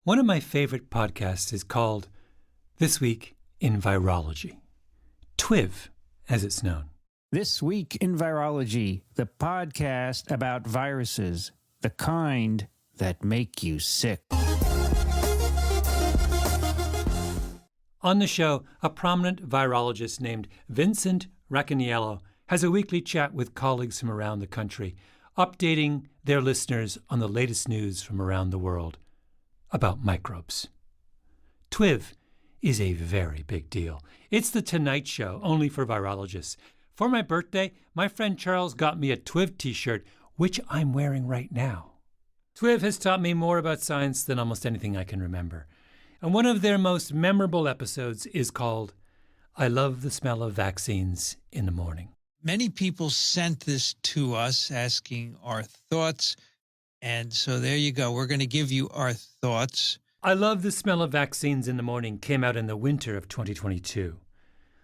One of my favorite podcasts is called This Week in Virology, TWIV, as it's known. This Week in Virology, the podcast about viruses, the kind that make you sick. On the show, a prominent virologist named Vincent Racaniello has a weekly chat with colleagues from around the country, updating their listeners on the latest news from around the world about microbes. TWIV is a very big deal. It's the Tonight Show, only for virologists. For my birthday, my friend Charles got me a TWIV t-shirt, which I'm wearing right now. TWIV has taught me more about science than almost anything I can remember. And one of their most memorable episodes is called I Love the Smell of Vaccines in the Morning. Many people sent this to us asking our thoughts. And so there you go. We're going to give you our thoughts. I Love the Smell of Vaccines in the Morning came out in the winter of 2022.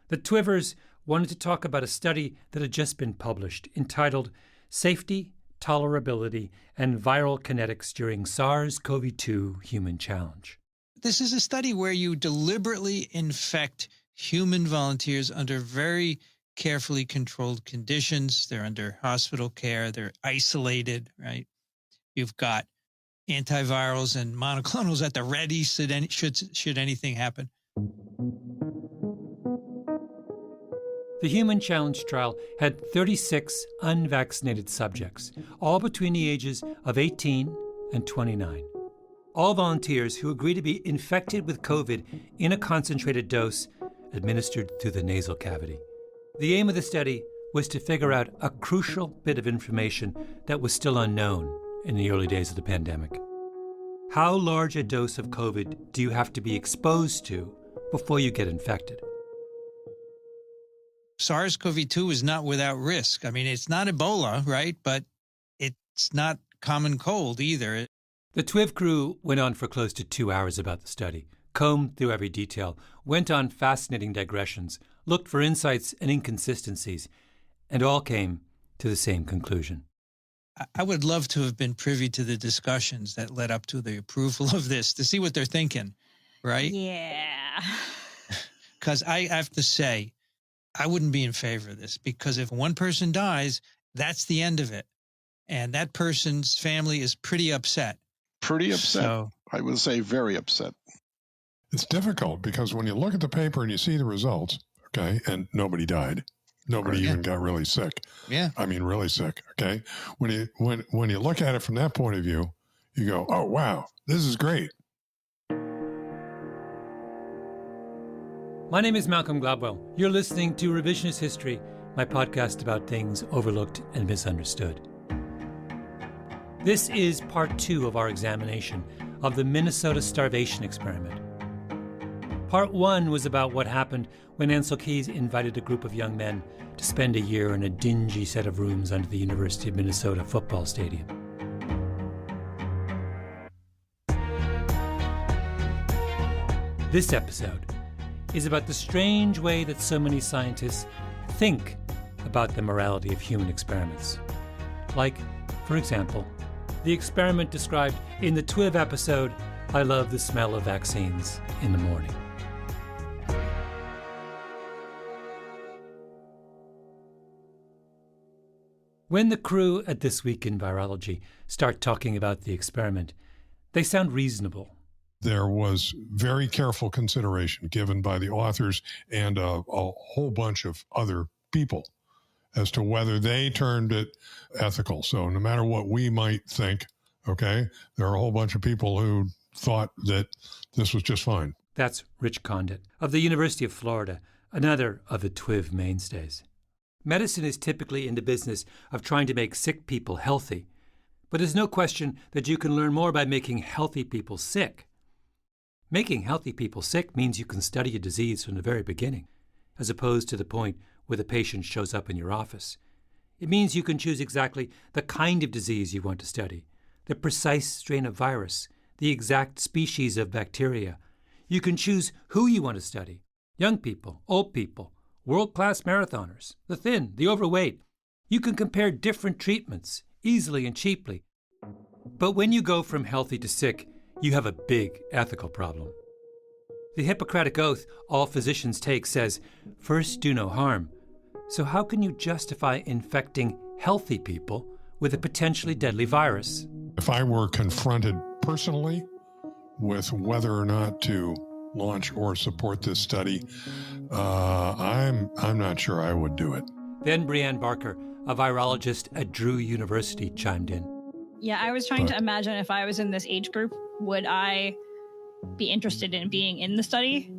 The TWIVers wanted to talk about a study that had just been published entitled Safety, Tolerability, and Viral Kinetics During SARS-CoV-2 Human Challenge. This is a study where you deliberately infect human volunteers under very carefully controlled conditions. They're under hospital care. They're isolated, right? You've got antivirals and monoclonals at the ready should anything happen. The Human Challenge trial had 36 unvaccinated subjects, all between the ages of 18 and 29. All volunteers who agreed to be infected with COVID in a concentrated dose administered through the nasal cavity. The aim of the study was to figure out a crucial bit of information that was still unknown in the early days of the pandemic. How large a dose of COVID do you have to be exposed to before you get infected? SARS-CoV-2 is not without risk. I mean, it's not Ebola, right? But it's not common cold either. The TWIV crew went on for close to 2 hours about the study, combed through every detail, went on fascinating digressions, looked for insights and inconsistencies, and all came to the same conclusion. I would love to have been privy to the discussions that led up to the approval of this to see what they're thinking, right? Yeah. Because I have to say, I wouldn't be in favor of this because if one person dies, that's the end of it. And that person's family is pretty upset. Pretty upset. So, I would say very upset. It's difficult because when you look at the paper and you see the results, okay, and nobody died. Nobody even got really sick. Yeah. I mean, really sick. Okay. When you look at it from that point of view, you go, oh, wow, this is great. My name is Malcolm Gladwell. You're listening to Revisionist History, my podcast about things overlooked and misunderstood. This is part 2 of our examination of the Minnesota starvation experiment. Part 1 was about what happened when Ancel Keys invited a group of young men to spend a year in a dingy set of rooms under the University of Minnesota football stadium. This episode is about the strange way that so many scientists think about the morality of human experiments. Like, for example, the experiment described in the TWIV episode, I Love the Smell of Vaccines in the Morning. When the crew at This Week in Virology start talking about the experiment, they sound reasonable. There was very careful consideration given by the authors and a whole bunch of other people as to whether they termed it ethical. So no matter what we might think, okay, there are a whole bunch of people who thought that this was just fine. That's Rich Condit of the University of Florida, another of the TWIV mainstays. Medicine is typically in the business of trying to make sick people healthy, but there's no question that you can learn more by making healthy people sick. Making healthy people sick means you can study a disease from the very beginning, as opposed to the point where the patient shows up in your office. It means you can choose exactly the kind of disease you want to study, the precise strain of virus, the exact species of bacteria. You can choose who you want to study, young people, old people, world-class marathoners, the thin, the overweight. You can compare different treatments easily and cheaply. But when you go from healthy to sick, you have a big ethical problem. The Hippocratic Oath all physicians take says, "First, do no harm." So how can you justify infecting healthy people with a potentially deadly virus? If I were confronted personally with whether or not to launch or support this study, I'm not sure I would do it. Then Brianne Barker, a virologist at Drew University, chimed in. Yeah, I was trying to imagine if I was in this age group, would I be interested in being in the study?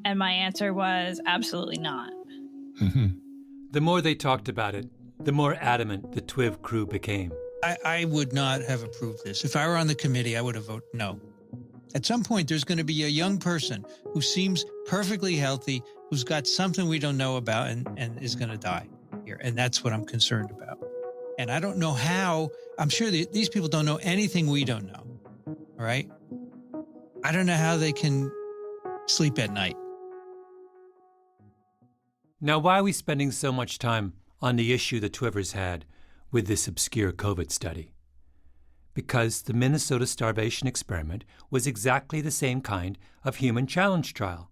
And my answer was absolutely not. Mm-hmm. The more they talked about it, the more adamant the TWIV crew became. I would not have approved this. If I were on the committee, I would have voted no. At some point, there's going to be a young person who seems perfectly healthy, who's got something we don't know about and is going to die here. And that's what I'm concerned about. And I don't know how. I'm sure these people don't know anything we don't know. All right? I don't know how they can sleep at night. Now, why are we spending so much time on the issue the TWIVers had with this obscure COVID study? Because the Minnesota starvation experiment was exactly the same kind of human challenge trial.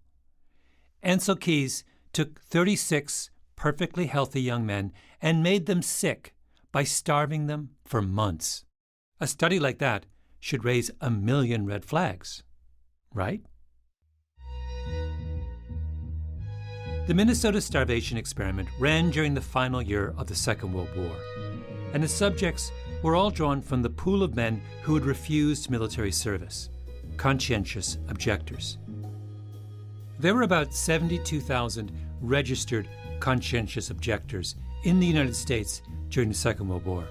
Ancel Keys took 36 perfectly healthy young men and made them sick by starving them for months. A study like that should raise 1 million red flags, right? The Minnesota starvation experiment ran during the final year of the Second World War, and the subjects were all drawn from the pool of men who had refused military service, conscientious objectors. There were about 72,000 registered conscientious objectors in the United States during the Second World War.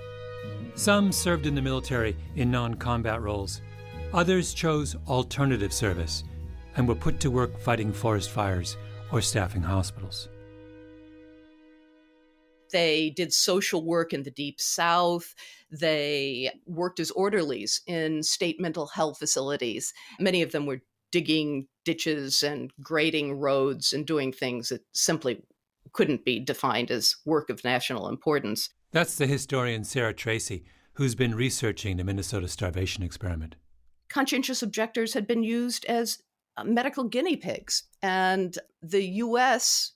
Some served in the military in non-combat roles. Others chose alternative service and were put to work fighting forest fires or staffing hospitals. They did social work in the Deep South. They worked as orderlies in state mental health facilities. Many of them were digging ditches and grading roads and doing things that simply couldn't be defined as work of national importance. That's the historian Sarah Tracy, who's been researching the Minnesota starvation experiment. Conscientious objectors had been used as medical guinea pigs, and the U.S.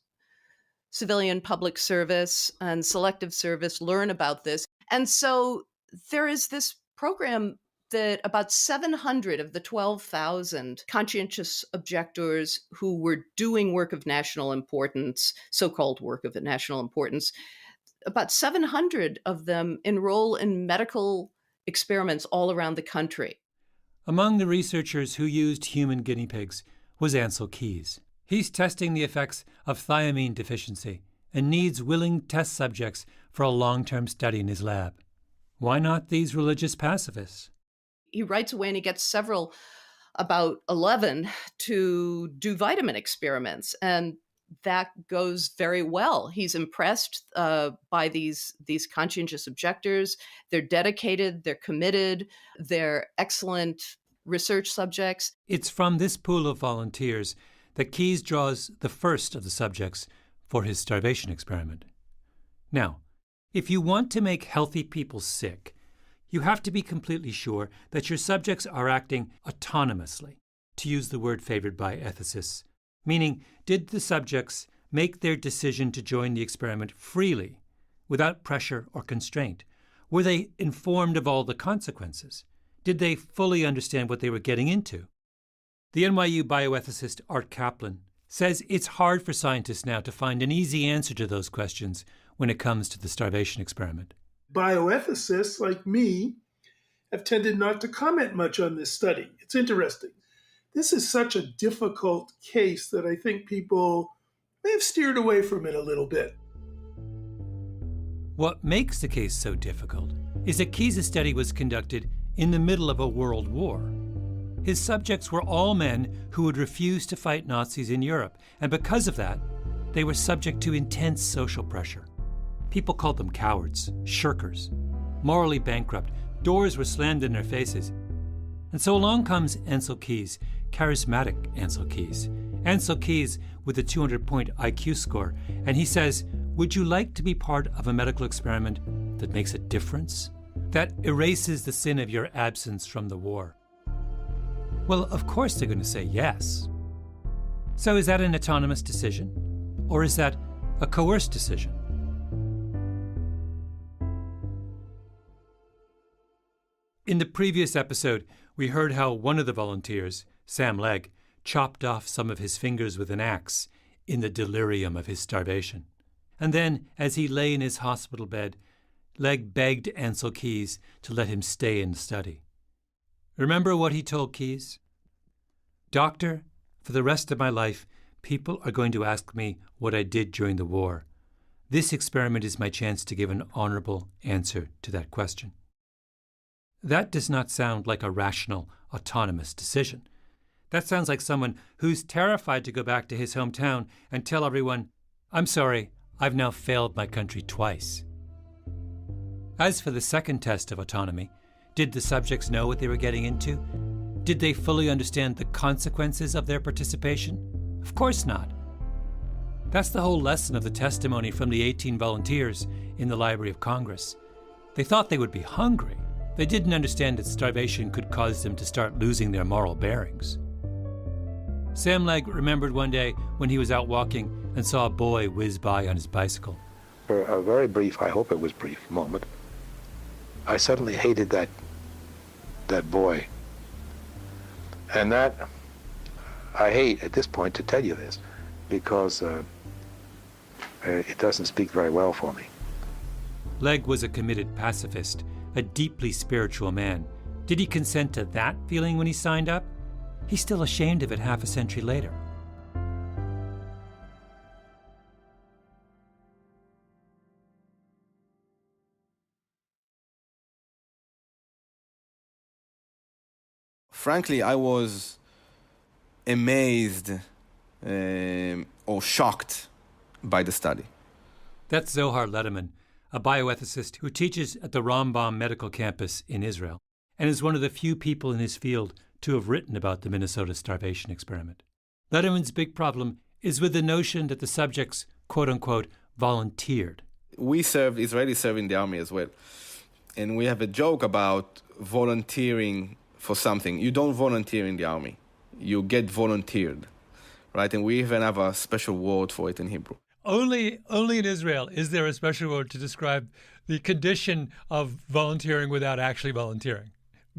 civilian public service and selective service learn about this. And so there is this program that about 700 of the 12,000 conscientious objectors who were doing work of national importance, so-called work of national importance, about 700 of them enroll in medical experiments all around the country. Among the researchers who used human guinea pigs was Ancel Keys. He's testing the effects of thiamine deficiency and needs willing test subjects for a long-term study in his lab. Why not these religious pacifists? He writes away and he gets about 11 to do vitamin experiments, and that goes very well. He's impressed by these conscientious objectors. They're dedicated, they're committed, they're excellent research subjects. It's from this pool of volunteers that Keys draws the first of the subjects for his starvation experiment. Now, if you want to make healthy people sick, you have to be completely sure that your subjects are acting autonomously, to use the word favored by ethicists, meaning did the subjects make their decision to join the experiment freely, without pressure or constraint? Were they informed of all the consequences? Did they fully understand what they were getting into? The NYU bioethicist Art Kaplan says it's hard for scientists now to find an easy answer to those questions when it comes to the starvation experiment. Bioethicists like me have tended not to comment much on this study. It's interesting. This is such a difficult case that I think people may have steered away from it a little bit. What makes the case so difficult is that Keys' study was conducted in the middle of a world war. His subjects were all men who had refused to fight Nazis in Europe, and because of that, they were subject to intense social pressure. People called them cowards, shirkers, morally bankrupt. Doors were slammed in their faces. And so along comes Ancel Keys, charismatic Ancel Keys. Ancel Keys with a 200-point IQ score. And he says, would you like to be part of a medical experiment that makes a difference? That erases the sin of your absence from the war? Well, of course they're going to say yes. So is that an autonomous decision? Or is that a coerced decision? In the previous episode, we heard how one of the volunteers, Sam Legg, chopped off some of his fingers with an axe in the delirium of his starvation. And then, as he lay in his hospital bed, Legg begged Ansel Keys to let him stay in the study. Remember what he told Keys? "Doctor, for the rest of my life, people are going to ask me what I did during the war. This experiment is my chance to give an honorable answer to that question." That does not sound like a rational, autonomous decision. That sounds like someone who's terrified to go back to his hometown and tell everyone, "I'm sorry, I've now failed my country twice." As for the second test of autonomy, did the subjects know what they were getting into? Did they fully understand the consequences of their participation? Of course not. That's the whole lesson of the testimony from the 18 volunteers in the Library of Congress. They thought they would be hungry. They didn't understand that starvation could cause them to start losing their moral bearings. Sam Legg remembered one day when he was out walking and saw a boy whiz by on his bicycle. For a very brief, I hope it was brief, moment, I suddenly hated that boy. And that, I hate at this point to tell you this, because it doesn't speak very well for me. Legg was a committed pacifist, a deeply spiritual man. Did he consent to that feeling when he signed up? He's still ashamed of it half a century later. Frankly, I was amazed or shocked by the study. That's Zohar Lederman, a bioethicist who teaches at the Rambam Medical Campus in Israel and is one of the few people in his field to have written about the Minnesota starvation experiment. Lederman's big problem is with the notion that the subjects, quote-unquote, volunteered. Israelis serve in the army as well. And we have a joke about volunteering for something. You don't volunteer in the army. You get volunteered, right? And we even have a special word for it in Hebrew. Only in Israel is there a special word to describe the condition of volunteering without actually volunteering.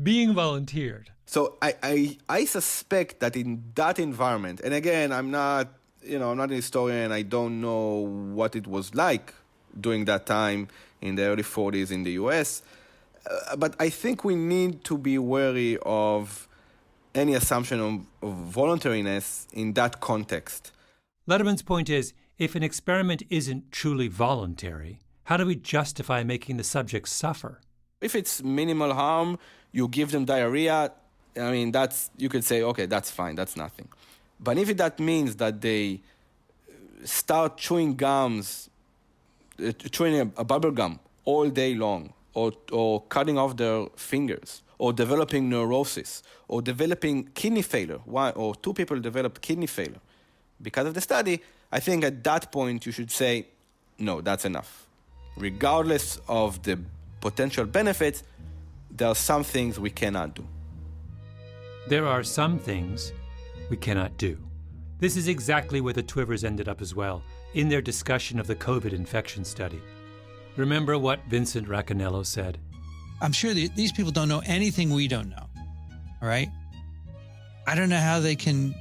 Being volunteered. So I suspect that in that environment, and again, I'm not a historian, I don't know what it was like during that time in the early 40s in the US, but I think we need to be wary of any assumption of voluntariness in that context. Lederman's point is, if an experiment isn't truly voluntary, how do we justify making the subjects suffer? If it's minimal harm, you give them diarrhea, I mean, you could say, okay, that's fine, that's nothing. But if that means that they start chewing a bubble gum all day long, or cutting off their fingers, or developing neurosis, or developing kidney failure, or two people developed kidney failure because of the study, I think at that point you should say, no, that's enough. Regardless of the potential benefits, there are some things we cannot do. There are some things we cannot do. This is exactly where the Twivers ended up as well, in their discussion of the COVID infection study. Remember what Vincent Racconello said? I'm sure these people don't know anything we don't know, all right? I don't know how they can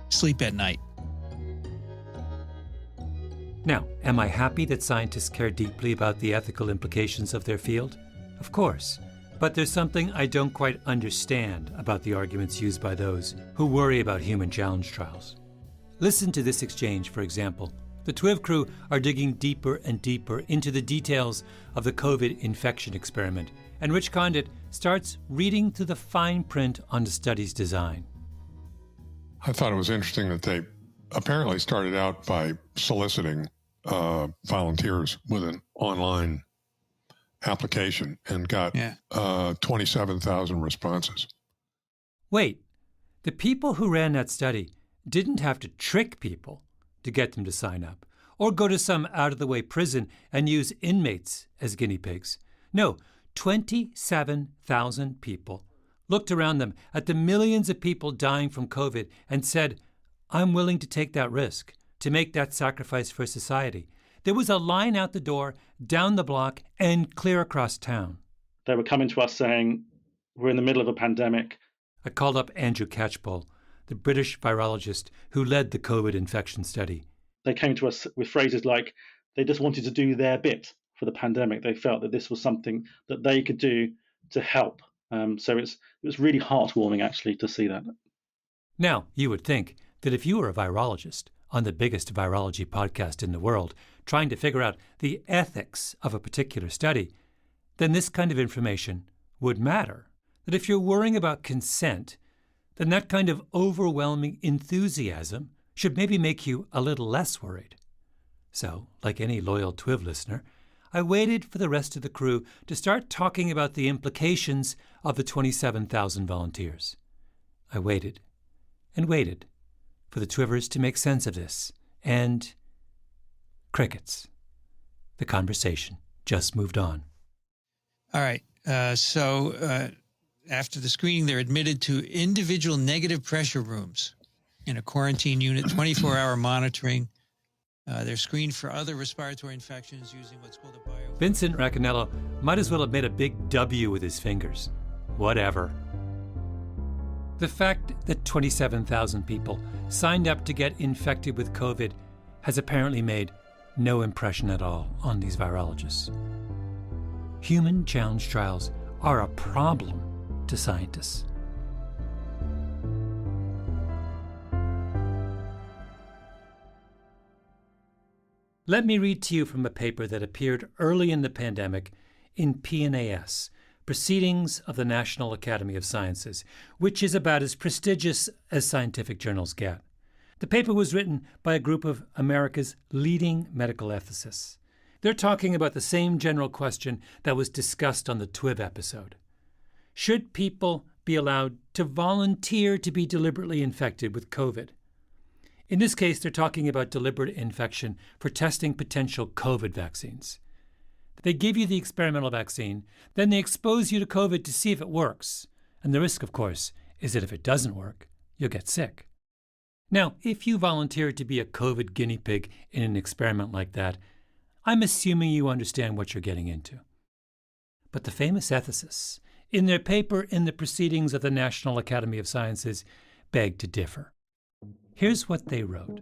sleep at night. Now, am I happy that scientists care deeply about the ethical implications of their field? Of course. But there's something I don't quite understand about the arguments used by those who worry about human challenge trials. Listen to this exchange, for example. The Twiv crew are digging deeper and deeper into the details of the COVID infection experiment, and Rich Condit starts reading through the fine print on the study's design. I thought it was interesting that they apparently started out by soliciting volunteers with an online application and got 27,000 responses. Wait, the people who ran that study didn't have to trick people to get them to sign up, or go to some out-of-the-way prison and use inmates as guinea pigs. No, 27,000 people looked around them at the millions of people dying from COVID and said, I'm willing to take that risk, to make that sacrifice for society. There was a line out the door, down the block, and clear across town. They were coming to us saying, we're in the middle of a pandemic. I called up Andrew Catchpole, the British virologist who led the COVID infection study. They came to us with phrases like they just wanted to do their bit for the pandemic. They felt that this was something that they could do to help. So it was really heartwarming, actually, to see that. Now, you would think that if you were a virologist on the biggest virology podcast in the world, trying to figure out the ethics of a particular study, then this kind of information would matter. That if you're worrying about consent, then that kind of overwhelming enthusiasm should maybe make you a little less worried. So, like any loyal TWIV listener, I waited for the rest of the crew to start talking about the implications of the 27,000 volunteers. I waited and waited for the TWIVers to make sense of this, and crickets. The conversation just moved on. All right. So after the screening, they're admitted to individual negative pressure rooms in a quarantine unit, 24-hour monitoring. They're screened for other respiratory infections using what's called a bio. Vincent Racconello might as well have made a big W with his fingers. Whatever. The fact that 27,000 people signed up to get infected with COVID has apparently made no impression at all on these virologists. Human challenge trials are a problem to scientists. Let me read to you from a paper that appeared early in the pandemic in PNAS, Proceedings of the National Academy of Sciences, which is about as prestigious as scientific journals get. The paper was written by a group of America's leading medical ethicists. They're talking about the same general question that was discussed on the TWIV episode. Should people be allowed to volunteer to be deliberately infected with COVID? In this case, they're talking about deliberate infection for testing potential COVID vaccines. They give you the experimental vaccine, then they expose you to COVID to see if it works. And the risk, of course, is that if it doesn't work, you'll get sick. Now, if you volunteer to be a COVID guinea pig in an experiment like that, I'm assuming you understand what you're getting into. But the famous ethicists, in their paper in the Proceedings of the National Academy of Sciences, beg to differ. Here's what they wrote.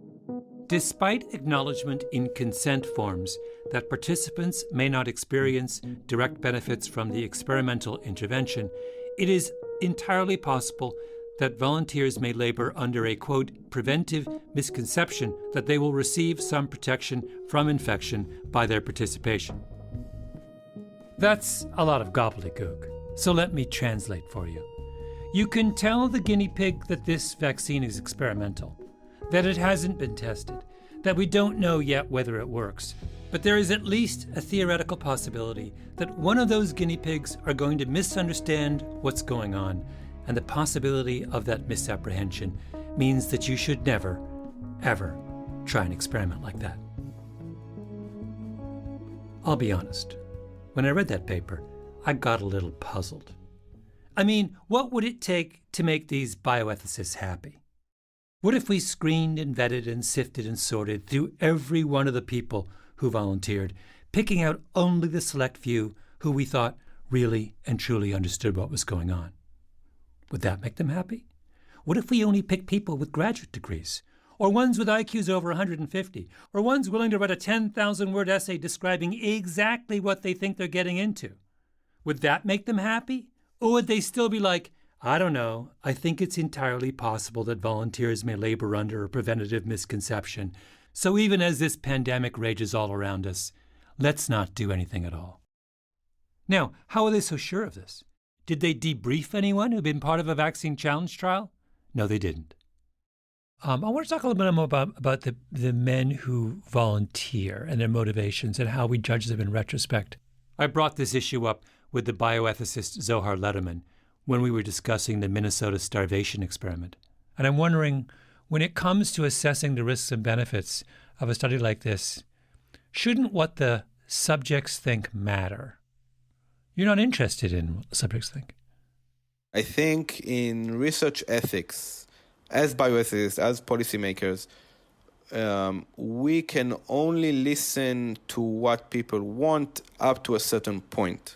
Despite acknowledgement in consent forms that participants may not experience direct benefits from the experimental intervention, it is entirely possible that volunteers may labor under a, quote, preventive misconception that they will receive some protection from infection by their participation. That's a lot of gobbledygook, so let me translate for you. You can tell the guinea pig that this vaccine is experimental, that it hasn't been tested, that we don't know yet whether it works. But there is at least a theoretical possibility that one of those guinea pigs are going to misunderstand what's going on, and the possibility of that misapprehension means that you should never, ever try an experiment like that. I'll be honest. When I read that paper, I got a little puzzled. I mean, what would it take to make these bioethicists happy? What if we screened and vetted and sifted and sorted through every one of the people who volunteered, picking out only the select few who we thought really and truly understood what was going on? Would that make them happy? What if we only picked people with graduate degrees, or ones with IQs over 150, or ones willing to write a 10,000-word essay describing exactly what they think they're getting into? Would that make them happy? Or would they still be like, I don't know, I think it's entirely possible that volunteers may labor under a preventative misconception, so even as this pandemic rages all around us, let's not do anything at all. Now, how are they so sure of this? Did they debrief anyone who'd been part of a vaccine challenge trial? No, they didn't. I want to talk a little bit more about the men who volunteer and their motivations and how we judge them in retrospect. I brought this issue up with the bioethicist Zohar Letterman when we were discussing the Minnesota starvation experiment. And I'm wondering, when it comes to assessing the risks and benefits of a study like this, shouldn't what the subjects think matter? You're not interested in what the subjects think. I think in research ethics, as bioethicists, as policymakers, we can only listen to what people want up to a certain point.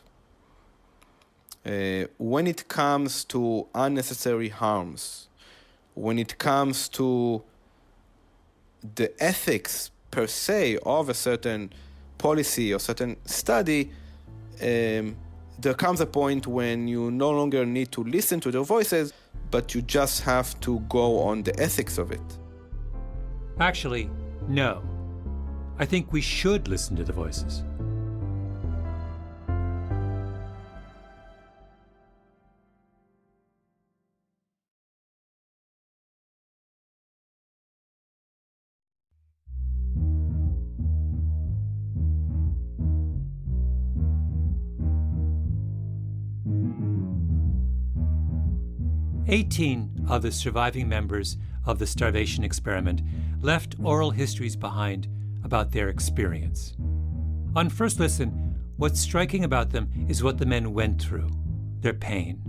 When it comes to unnecessary harms, when it comes to the ethics per se of a certain policy or certain study, there comes a point when you no longer need to listen to their voices, but you just have to go on the ethics of it. Actually, no. I think we should listen to the voices. "18 of the surviving members of the starvation experiment left oral histories behind about their experience. On first listen, what's striking about them is what the men went through, their pain.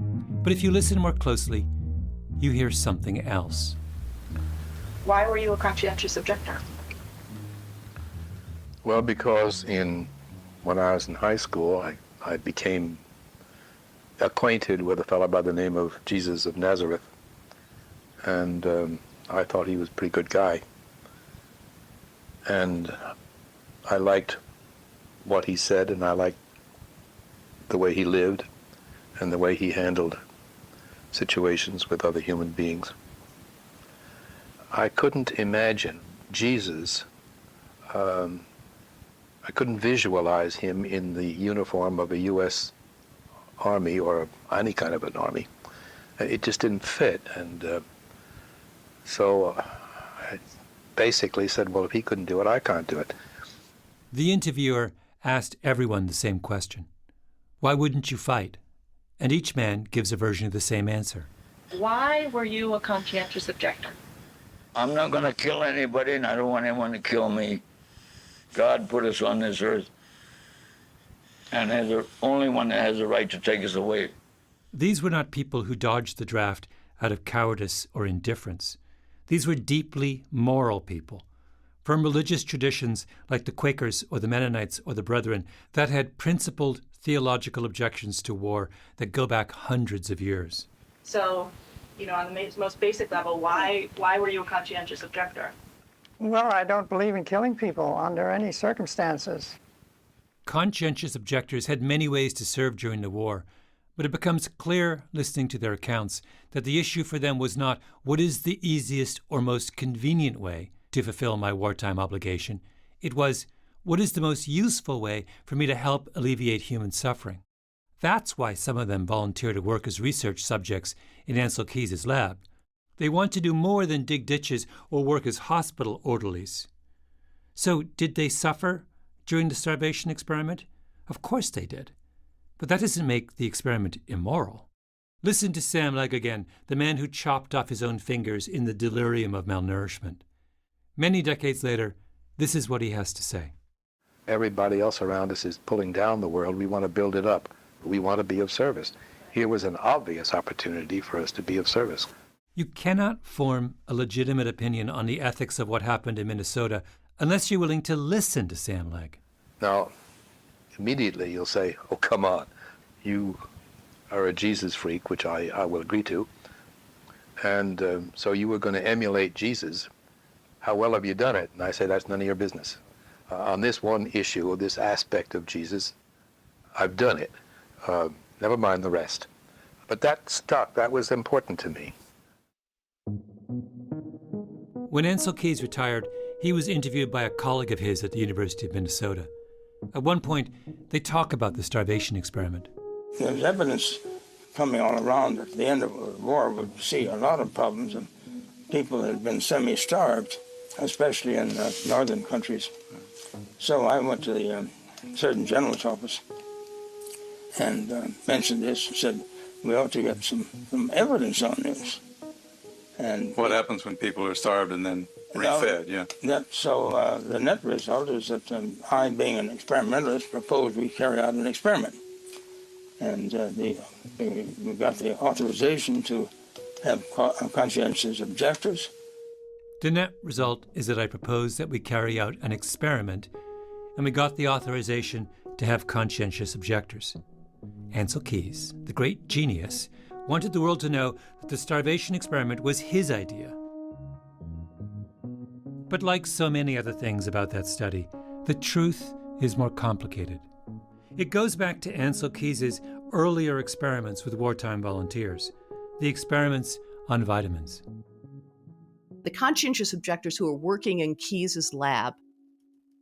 But if you listen more closely, you hear something else. Why were you a conscientious objector? Well, because when I was in high school, I became acquainted with a fellow by the name of Jesus of Nazareth, and I thought he was a pretty good guy, and I liked what he said, and I liked the way he lived and the way he handled situations with other human beings. I couldn't imagine Jesus, I couldn't visualize him in the uniform of a U.S. Army or any kind of an army. It just didn't fit, and so I basically said, well, if he couldn't do it, I can't do it. The interviewer asked everyone the same question. Why wouldn't you fight? And each man gives a version of the same answer. Why were you a conscientious objector? I'm not going to kill anybody, and I don't want anyone to kill me. God put us on this earth, and is the only one that has the right to take us away. These were not people who dodged the draft out of cowardice or indifference. These were deeply moral people, from religious traditions like the Quakers or the Mennonites or the Brethren that had principled theological objections to war that go back hundreds of years. So, on the most basic level, why were you a conscientious objector? Well, I don't believe in killing people under any circumstances. Conscientious objectors had many ways to serve during the war, but it becomes clear, listening to their accounts, that the issue for them was not what is the easiest or most convenient way to fulfill my wartime obligation. It was, what is the most useful way for me to help alleviate human suffering? That's why some of them volunteer to work as research subjects in Ancel Keys's lab. They want to do more than dig ditches or work as hospital orderlies. So did they suffer during the starvation experiment? Of course they did. But that doesn't make the experiment immoral. Listen to Sam Legg again, the man who chopped off his own fingers in the delirium of malnourishment. Many decades later, this is what he has to say. Everybody else around us is pulling down the world. We want to build it up. We want to be of service. Here was an obvious opportunity for us to be of service. You cannot form a legitimate opinion on the ethics of what happened in Minnesota unless you're willing to listen to Sam Legg. Now, immediately you'll say, oh, come on. You are a Jesus freak, which I will agree to. And so you were going to emulate Jesus. How well have you done it? And I say, that's none of your business. On this one issue, or this aspect of Jesus, I've done it. Never mind the rest. But that stuck. That was important to me. When Ancel Keys retired, he was interviewed by a colleague of his at the University of Minnesota. At one point, they talk about the starvation experiment. There's evidence coming all around at the end of the war would see a lot of problems, and people had been semi-starved, especially in northern countries. So I went to the Surgeon General's office and mentioned this and said, we ought to get some evidence on this. And what happens when people are starved and then refed? So the net result is that I, being an experimentalist, proposed we carry out an experiment. And we got the authorization to have conscientious objectors. The net result is that I proposed that we carry out an experiment, and we got the authorization to have conscientious objectors. Ancel Keys, the great genius, wanted the world to know that the starvation experiment was his idea. But like so many other things about that study, the truth is more complicated. It goes back to Ancel Keys's earlier experiments with wartime volunteers, the experiments on vitamins. The conscientious objectors who are working in Keys's lab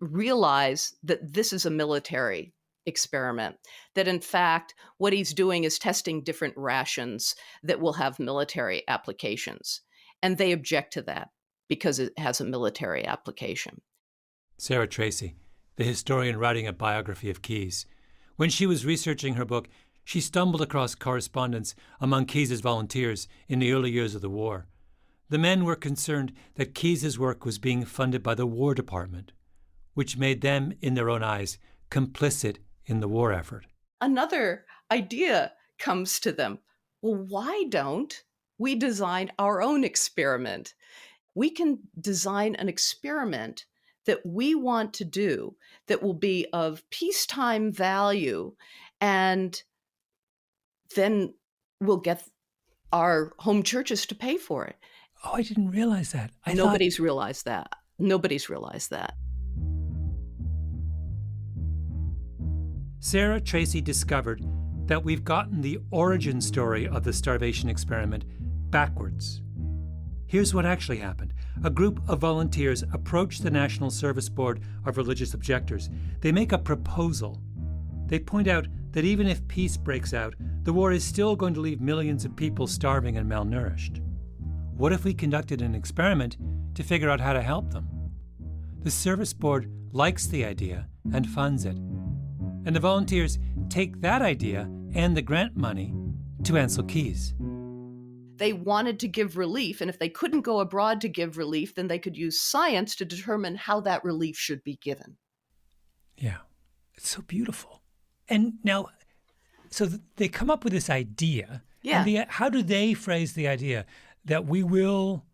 realize that this is a military experiment, that in fact, what he's doing is testing different rations that will have military applications. And they object to that because it has a military application. Sarah Tracy, the historian writing a biography of Keys, when she was researching her book, she stumbled across correspondence among Keys's volunteers in the early years of the war. The men were concerned that Keys's work was being funded by the War Department, which made them, in their own eyes, complicit in the war effort. Another idea comes to them. Well, why don't we design our own experiment? We can design an experiment that we want to do that will be of peacetime value, and then we'll get our home churches to pay for it. Oh, I didn't realize that. Nobody's realized that. Nobody's realized that. Sarah Tracy discovered that we've gotten the origin story of the starvation experiment backwards. Here's what actually happened. A group of volunteers approached the National Service Board of Religious Objectors. They make a proposal. They point out that even if peace breaks out, the war is still going to leave millions of people starving and malnourished. What if we conducted an experiment to figure out how to help them? The Service Board likes the idea and funds it. And the volunteers take that idea and the grant money to Ancel Keys. They wanted to give relief, and if they couldn't go abroad to give relief, then they could use science to determine how that relief should be given. Yeah, it's so beautiful. And now, so they come up with this idea. Yeah. And how do they phrase the idea? That we will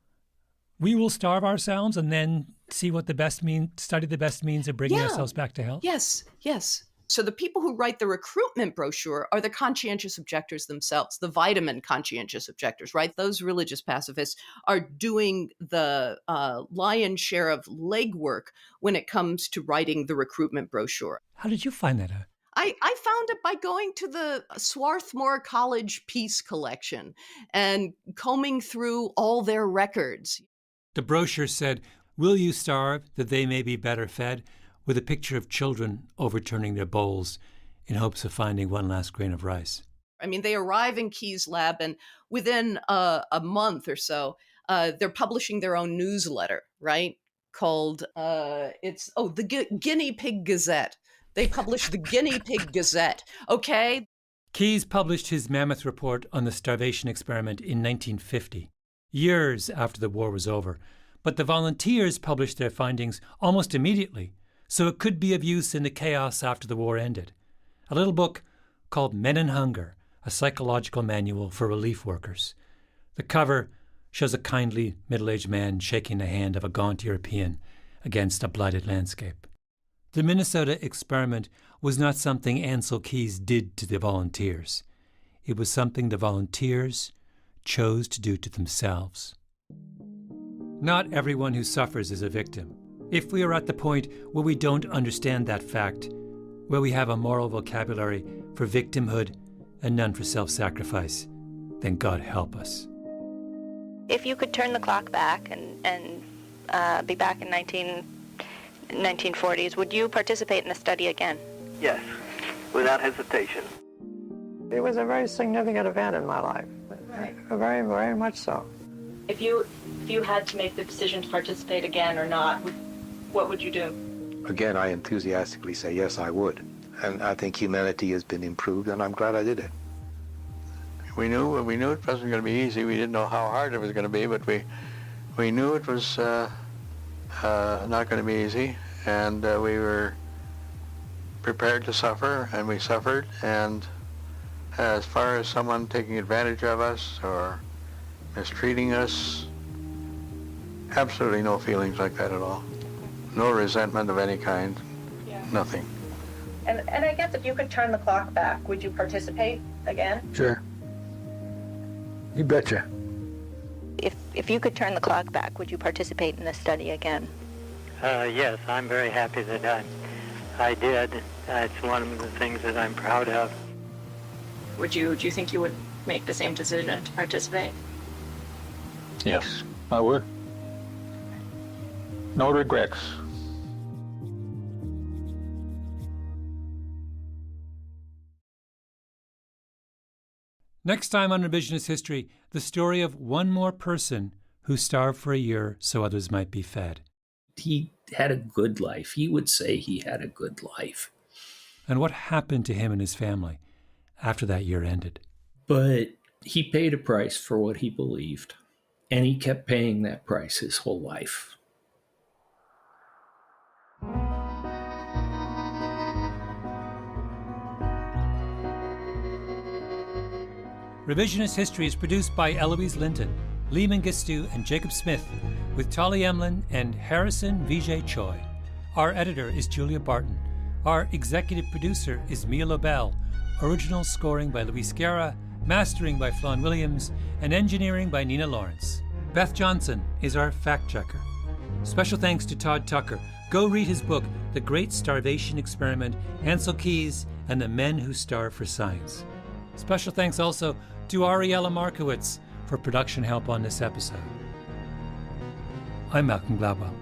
starve ourselves and then see what study the best means of bringing ourselves back to health? Yes, yes. So the people who write the recruitment brochure are the conscientious objectors themselves, the vitamin conscientious objectors, right? Those religious pacifists are doing the lion's share of legwork when it comes to writing the recruitment brochure. How did you find that out? I found it by going to the Swarthmore College Peace Collection and combing through all their records. The brochure said, "Will you starve that they may be better fed?" with a picture of children overturning their bowls in hopes of finding one last grain of rice. I mean, they arrive in Keys' lab, and within a month or so, they're publishing their own newsletter, right? Called, the Guinea Pig Gazette. They published the Guinea Pig Gazette, okay? Keys published his mammoth report on the starvation experiment in 1950, years after the war was over. But the volunteers published their findings almost immediately, so it could be of use in the chaos after the war ended. A little book called Men in Hunger, a psychological manual for relief workers. The cover shows a kindly middle-aged man shaking the hand of a gaunt European against a blighted landscape. The Minnesota experiment was not something Ancel Keys did to the volunteers. It was something the volunteers chose to do to themselves. Not everyone who suffers is a victim. If we are at the point where we don't understand that fact, where we have a moral vocabulary for victimhood and none for self-sacrifice, then God help us. If you could turn the clock back and be back in 1940s, would you participate in the study again? Yes, without hesitation. It was a very significant event in my life, very, very much so. If you had to make the decision to participate again or not, what would you do? Again, I enthusiastically say yes, I would. And I think humanity has been improved, and I'm glad I did it. We knew it wasn't going to be easy. We didn't know how hard it was going to be, but we knew it was not going to be easy, and we were prepared to suffer, and we suffered, and As far as someone taking advantage of us or mistreating us, absolutely no feelings like that at all. No resentment of any kind, nothing. And I guess if you could turn the clock back, would you participate again? Sure. You betcha. If you could turn the clock back, would you participate in this study again? Yes, I'm very happy that I did. It's one of the things that I'm proud of. Do you think you would make the same decision to participate? Yes, I would. No regrets. Next time on Revisionist History, the story of one more person who starved for a year so others might be fed. He had a good life. He would say he had a good life. And what happened to him and his family after that year ended. But he paid a price for what he believed, and he kept paying that price his whole life. Revisionist History is produced by Eloise Linton, Lee Mengistu, and Jacob Smith, with Tali Emlin and Harrison Vijay Choi. Our editor is Julia Barton. Our executive producer is Mia Lobel. Original scoring by Luis Guerra, mastering by Flawn Williams, and engineering by Nina Lawrence. Beth Johnson is our fact-checker. Special thanks to Todd Tucker. Go read his book, The Great Starvation Experiment, Ansel Keys, and the Men Who Starve for Science. Special thanks also to Ariella Markowitz for production help on this episode. I'm Malcolm Gladwell.